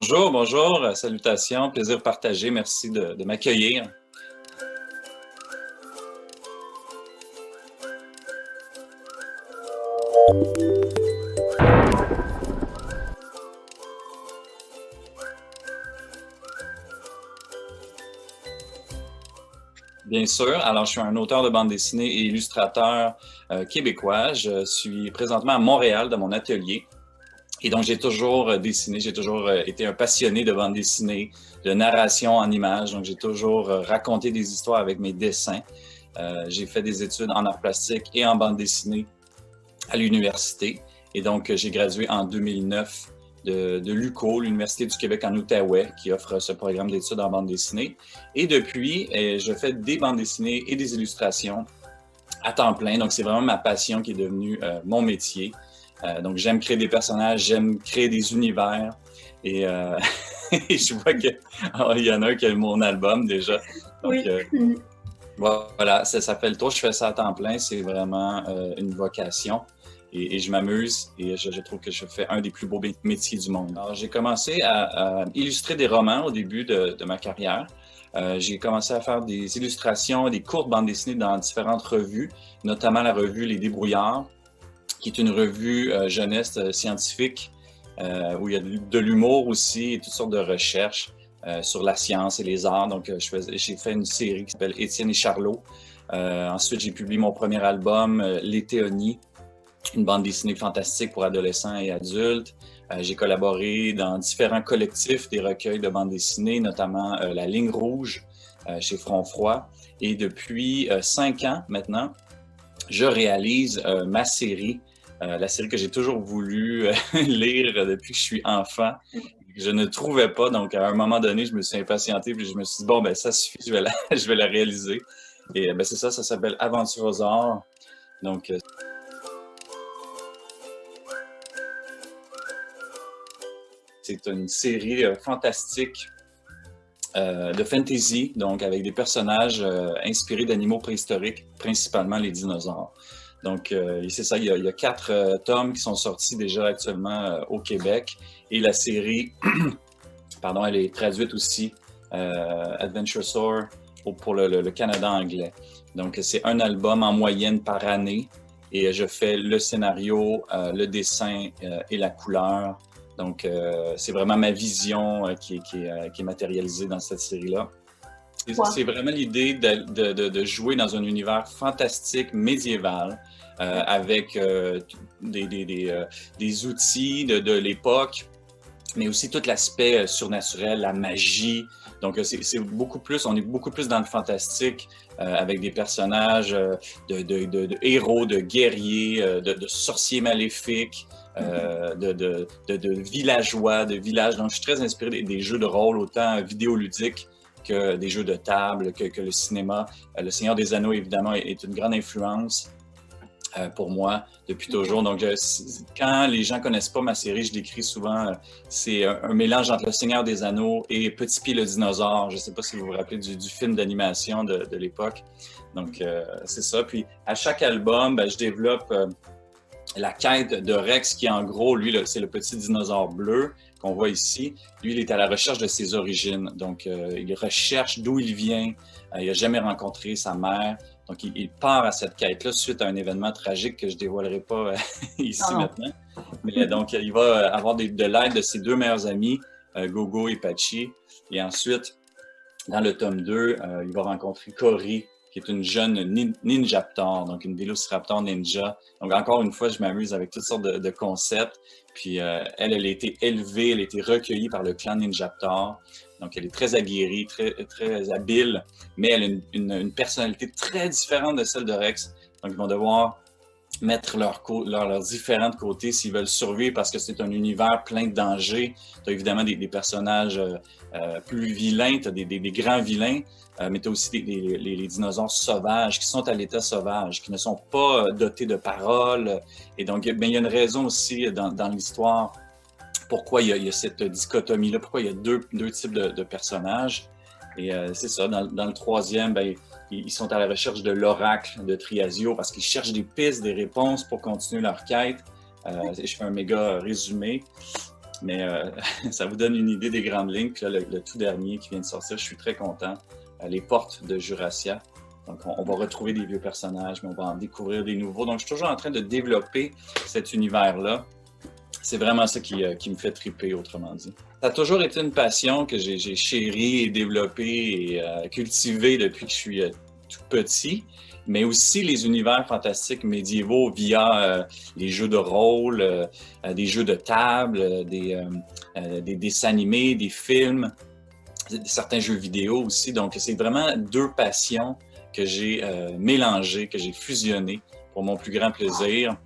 Bonjour, bonjour, salutations, plaisir partagé, merci de m'accueillir. Bien sûr, alors je suis un auteur de bande dessinée et illustrateur québécois. Je suis présentement à Montréal dans mon atelier. Et donc, j'ai toujours dessiné, j'ai toujours été un passionné de bande dessinée, de narration en images. Donc, j'ai toujours raconté des histoires avec mes dessins. J'ai fait des études en art plastique et en bande dessinée à l'université. Et donc, j'ai gradué en 2009 de l'UQO, l'Université du Québec en Outaouais, qui offre ce programme d'études en bande dessinée. Et depuis, je fais des bandes dessinées et des illustrations à temps plein. Donc, c'est vraiment ma passion qui est devenue mon métier. Donc, j'aime créer des personnages, j'aime créer des univers. Et, et je vois qu'il y en a un qui a mon album déjà. Donc, Oui. voilà, ça fait le tour. Je fais ça à temps plein. C'est vraiment une vocation. Et je m'amuse et je trouve que je fais un des plus beaux métiers du monde. Alors, j'ai commencé à illustrer des romans au début de ma carrière. J'ai commencé à faire des illustrations, des courtes bandes dessinées dans différentes revues, notamment la revue Les Débrouillards, qui est une revue jeunesse scientifique où il y a de l'humour aussi et toutes sortes de recherches sur la science et les arts. Donc, j'ai fait une série qui s'appelle Étienne et Charlot. Ensuite, j'ai publié mon premier album, L'Étéonie, une bande dessinée fantastique pour adolescents et adultes. J'ai collaboré dans différents collectifs des recueils de bandes dessinées, notamment La Ligne Rouge chez Front Froid. Et depuis 5 ans maintenant, je réalise ma série, la série que j'ai toujours voulu lire depuis que je suis enfant. Je ne trouvais pas, donc à un moment donné, je me suis impatienté, puis je me suis dit, bon, ben ça suffit, je vais la réaliser. Et ben c'est ça s'appelle Aventurosaures. Donc, c'est une série fantastique de fantasy, donc avec des personnages inspirés d'animaux préhistoriques, principalement les dinosaures. Donc, c'est ça, il y a 4 tomes qui sont sortis déjà actuellement au Québec. Et la série, pardon, elle est traduite aussi Adventure Soar pour le Canada anglais. Donc, c'est un album en moyenne par année. Et je fais le scénario, le dessin et la couleur. Donc, c'est vraiment ma vision qui est matérialisée dans cette série-là. Wow. C'est vraiment l'idée de jouer dans un univers fantastique médiéval avec des outils de l'époque, mais aussi tout l'aspect surnaturel, la magie. Donc, c'est beaucoup plus, on est beaucoup plus dans le fantastique avec des personnages de héros, de guerriers, de sorciers maléfiques, de villageois, de villages. Donc, je suis très inspiré des jeux de rôle, autant vidéoludiques que des jeux de table, que le cinéma. Le Seigneur des Anneaux, évidemment, est une grande influence pour moi depuis toujours. Donc, quand les gens connaissent pas ma série, je décris souvent, c'est un mélange entre Le Seigneur des Anneaux et Petit Pied le dinosaure. Je sais pas si vous vous rappelez du film d'animation de l'époque. Donc, c'est ça. Puis, à chaque album, ben, je développe la quête de Rex, qui en gros, lui, c'est le petit dinosaure bleu qu'on voit ici. Lui, il est à la recherche de ses origines. Donc, il recherche d'où il vient. Il n'a jamais rencontré sa mère. Donc, il part à cette quête-là suite à un événement tragique que je ne dévoilerai pas ici Non, maintenant. Mais donc, il va avoir de l'aide de ses 2 meilleurs amis, Gogo et Pachi. Et ensuite, dans le tome 2, il va rencontrer Cory, qui est une jeune ninjaptor, donc une Velociraptor ninja. Donc, encore une fois, je m'amuse avec toutes sortes de concepts. Puis, elle a été élevée, elle a été recueillie par le clan Ninjaptor. Donc, elle est très aguerrie, très habile, mais elle a une personnalité très différente de celle de Rex. Donc, ils vont devoir mettre leurs différents de côté s'ils veulent survivre parce que c'est un univers plein de dangers. Tu as évidemment des personnages plus vilains, tu as des grands vilains, mais tu as aussi les dinosaures sauvages qui sont à l'état sauvage, qui ne sont pas dotés de paroles. Et donc, ben, il y a une raison aussi dans l'histoire pourquoi il y a cette dichotomie-là, pourquoi il y a deux types de personnages. Et c'est ça, dans le troisième, ben, ils sont à la recherche de l'oracle de Triasio parce qu'ils cherchent des pistes, des réponses pour continuer leur quête. Je fais un méga résumé. Mais ça vous donne une idée des grandes lignes. Puis là, le tout dernier qui vient de sortir, je suis très content. Les Portes de Jurassic. Donc, on va retrouver des vieux personnages, mais on va en découvrir des nouveaux. Donc, je suis toujours en train de développer cet univers-là. C'est vraiment ça qui me fait triper, autrement dit. Ça a toujours été une passion que j'ai chérie et développée et cultivée depuis que je suis tout petit, mais aussi les univers fantastiques médiévaux via les jeux de rôle, des jeux de table, des dessins animés, des films, certains jeux vidéo aussi. Donc, c'est vraiment deux passions que j'ai mélangées, que j'ai fusionnées pour mon plus grand plaisir.